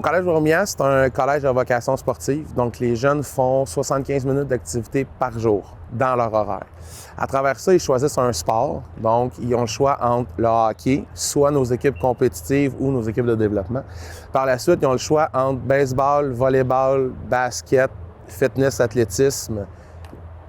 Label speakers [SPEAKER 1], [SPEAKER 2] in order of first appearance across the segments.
[SPEAKER 1] Collège Bourguignon, c'est un collège à vocation sportive. Donc, les jeunes font 75 minutes d'activité par jour dans leur horaire. À travers ça, ils choisissent un sport. Donc, ils ont le choix entre le hockey, soit nos équipes compétitives ou nos équipes de développement. Par la suite, ils ont le choix entre baseball, volleyball, basket, fitness, athlétisme,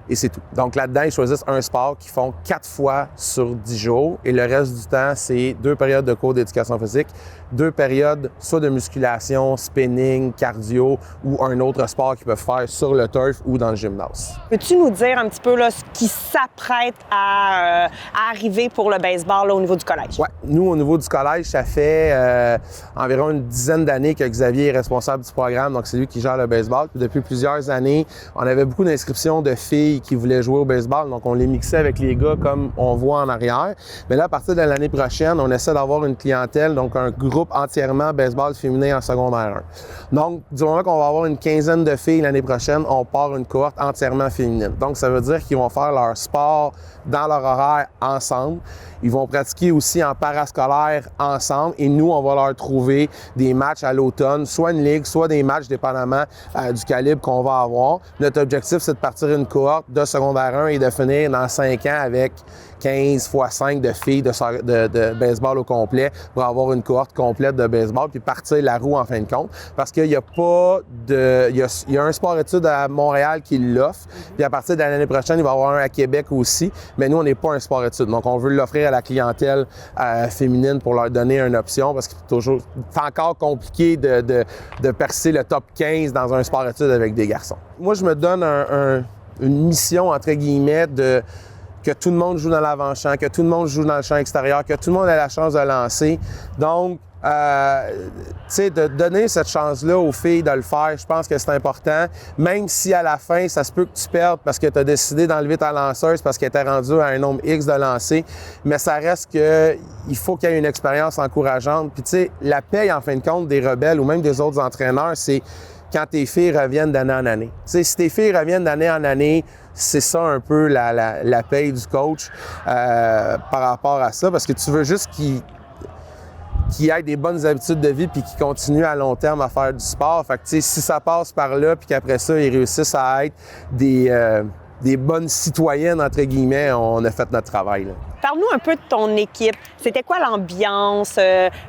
[SPEAKER 1] et c'est tout. Donc là-dedans, ils choisissent un sport qu'ils font 4 fois sur 10 jours. Et le reste du temps, c'est 2 périodes de cours d'éducation physique, 2 périodes soit de musculation, spinning, cardio ou un autre sport qu'ils peuvent faire sur le turf ou dans le gymnase.
[SPEAKER 2] Peux-tu nous dire un petit peu là, ce qui s'apprête à arriver pour le baseball là, au niveau du collège?
[SPEAKER 1] Oui. Nous, au niveau du collège, ça fait environ une dizaine d'années que Xavier est responsable du programme. Donc, c'est lui qui gère le baseball. Puis depuis plusieurs années, on avait beaucoup d'inscriptions de filles qui voulaient jouer au baseball. Donc, on les mixait avec les gars comme on voit en arrière. Mais là, à partir de l'année prochaine, on essaie d'avoir une clientèle, donc un groupe entièrement baseball féminin en secondaire 1. Donc, du moment qu'on va avoir une quinzaine de filles l'année prochaine, on part une cohorte entièrement féminine. Donc, ça veut dire qu'ils vont faire leur sport dans leur horaire ensemble. Ils vont pratiquer aussi en parascolaire ensemble et nous, on va leur trouver des matchs à l'automne, soit une ligue, soit des matchs dépendamment du calibre qu'on va avoir. Notre objectif, c'est de partir une cohorte de secondaire 1 et de finir dans 5 ans avec 15 x 5 de filles de baseball au complet pour avoir une cohorte complète de baseball puis partir la roue en fin de compte. Parce qu'il n'y a pas de... Il y a un sport-études à Montréal qui l'offre. Puis à partir de l'année prochaine, il va y avoir un à Québec aussi. Mais nous, on n'est pas un sport-études. Donc, on veut l'offrir à la clientèle féminine pour leur donner une option parce que c'est encore compliqué de percer le top 15 dans un sport-études avec des garçons. Moi, je me donne une mission, entre guillemets, que tout le monde joue dans l'avant-champ, que tout le monde joue dans le champ extérieur, que tout le monde ait la chance de lancer. Donc, tu sais, de donner cette chance-là aux filles de le faire, je pense que c'est important. Même si à la fin, ça se peut que tu perdes parce que tu as décidé d'enlever ta lanceuse parce qu'elle était rendue à un nombre X de lancers, mais ça reste qu'il faut qu'il y ait une expérience encourageante. Puis tu sais, la paye, en fin de compte, des rebelles ou même des autres entraîneurs, c'est quand tes filles reviennent d'année en année. Tu sais, si tes filles reviennent d'année en année, c'est ça un peu la paye du coach par rapport à ça, parce que tu veux juste qu'ils aient des bonnes habitudes de vie puis qu'ils continuent à long terme à faire du sport. Fait que, tu sais, si ça passe par là puis qu'après ça, ils réussissent à être des bonnes citoyennes, entre guillemets, on a fait notre travail, là.
[SPEAKER 2] Parle-nous un peu de ton équipe. C'était quoi l'ambiance?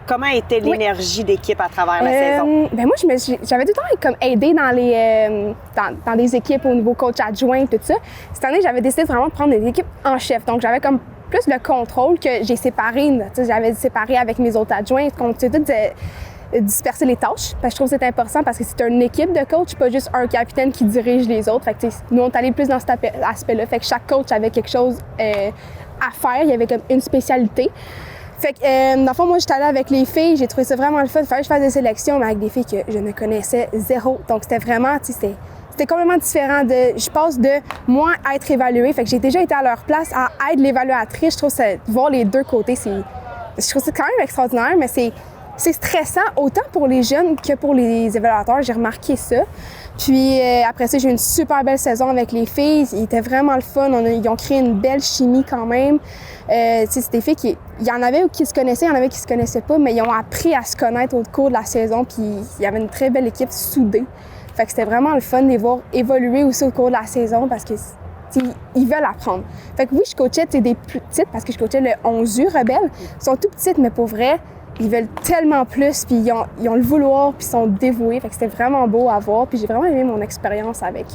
[SPEAKER 2] Comment était l'énergie d'équipe à travers la saison?
[SPEAKER 3] Ben moi, j'avais tout le temps comme aidé dans des équipes au niveau coach adjoint, tout ça. Cette année, j'avais décidé vraiment de prendre des équipes en chef. Donc, j'avais comme plus le contrôle que j'ai séparé. J'avais séparé avec mes autres adjoints. On s'est tous disperser les tâches. Parce que je trouve que c'est important parce que c'est une équipe de coach, pas juste un capitaine qui dirige les autres. Fait que, nous, on est allés plus dans cet aspect-là. Fait que chaque coach avait quelque chose à faire. Il y avait comme une spécialité. Fait que, dans le fond, moi, j'étais allée avec les filles. J'ai trouvé ça vraiment le fun. Il fallait que je fasse des sélections, mais avec des filles que je ne connaissais zéro. Donc, c'était vraiment, c'était complètement différent je passe de moi à être évaluée. Fait que j'ai déjà été à leur place à être l'évaluatrice. Je trouve ça, voir les deux côtés, je trouve ça quand même extraordinaire, mais c'est stressant autant pour les jeunes que pour les évaluateurs. J'ai remarqué ça. Puis après ça, j'ai eu une super belle saison avec les filles. Ils étaient vraiment le fun. Ils ont créé une belle chimie quand même. C'est des filles il y en avait qui se connaissaient, il y en avait qui se connaissaient pas, mais ils ont appris à se connaître au cours de la saison. Puis il y avait une très belle équipe soudée. Fait que c'était vraiment le fun de les voir évoluer aussi au cours de la saison parce que ils veulent apprendre. Fait que oui, je coachais des plus petites parce que je coachais le 11U rebelles. Ils sont tout petites, mais pour vrai, ils veulent tellement plus, puis ils ont le vouloir, puis ils sont dévoués. Fait que c'était vraiment beau à voir, puis j'ai vraiment aimé mon expérience avec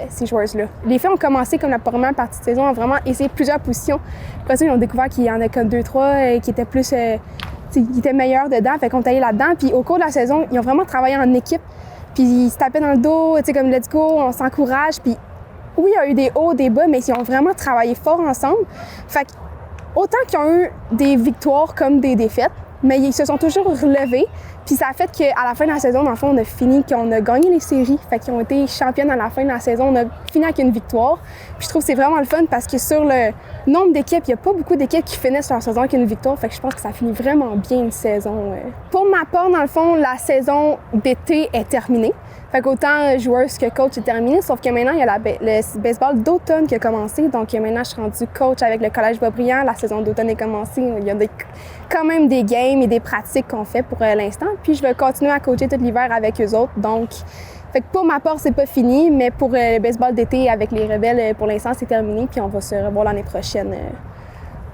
[SPEAKER 3] ces joueuses-là. Les filles ont commencé comme la première partie de saison à vraiment essayer plusieurs positions. Après ça, ils ont découvert qu'il y en a comme 2-3 qui étaient plus, qui étaient meilleurs dedans. Fait qu'on est allé là-dedans, puis au cours de la saison, ils ont vraiment travaillé en équipe. Puis ils se tapaient dans le dos, comme let's go, on s'encourage. Puis oui, il y a eu des hauts, des bas, mais ils ont vraiment travaillé fort ensemble. Fait que autant qu'ils ont eu des victoires comme des défaites, mais ils se sont toujours relevés. Puis ça a fait qu'à la fin de la saison, dans le fond, on a fini, qu'on a gagné les séries. Fait qu'ils ont été championnes à la fin de la saison. On a fini avec une victoire. Puis je trouve que c'est vraiment le fun parce que sur le nombre d'équipes, il n'y a pas beaucoup d'équipes qui finissent leur saison avec une victoire. Fait que je pense que ça finit vraiment bien une saison. Pour ma part, dans le fond, la saison d'été est terminée. Fait qu'autant joueuse que coach est terminé, sauf que maintenant, il y a le baseball d'automne qui a commencé. Donc maintenant, je suis rendue coach avec le Collège Boisbriand. La saison d'automne est commencée. Il y a quand même des games et des pratiques qu'on fait pour l'instant. Puis je vais continuer à coacher tout l'hiver avec eux autres. Donc, fait que pour ma part, c'est pas fini, mais pour le baseball d'été avec les Rebelles, pour l'instant, c'est terminé. Puis on va se revoir l'année prochaine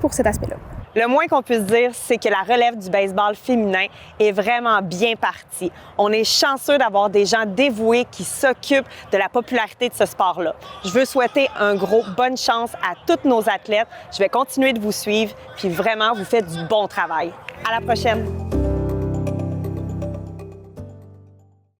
[SPEAKER 3] pour cet aspect-là.
[SPEAKER 2] Le moins qu'on puisse dire, c'est que la relève du baseball féminin est vraiment bien partie. On est chanceux d'avoir des gens dévoués qui s'occupent de la popularité de ce sport-là. Je veux souhaiter un gros bonne chance à toutes nos athlètes. Je vais continuer de vous suivre, puis vraiment, vous faites du bon travail. À la prochaine!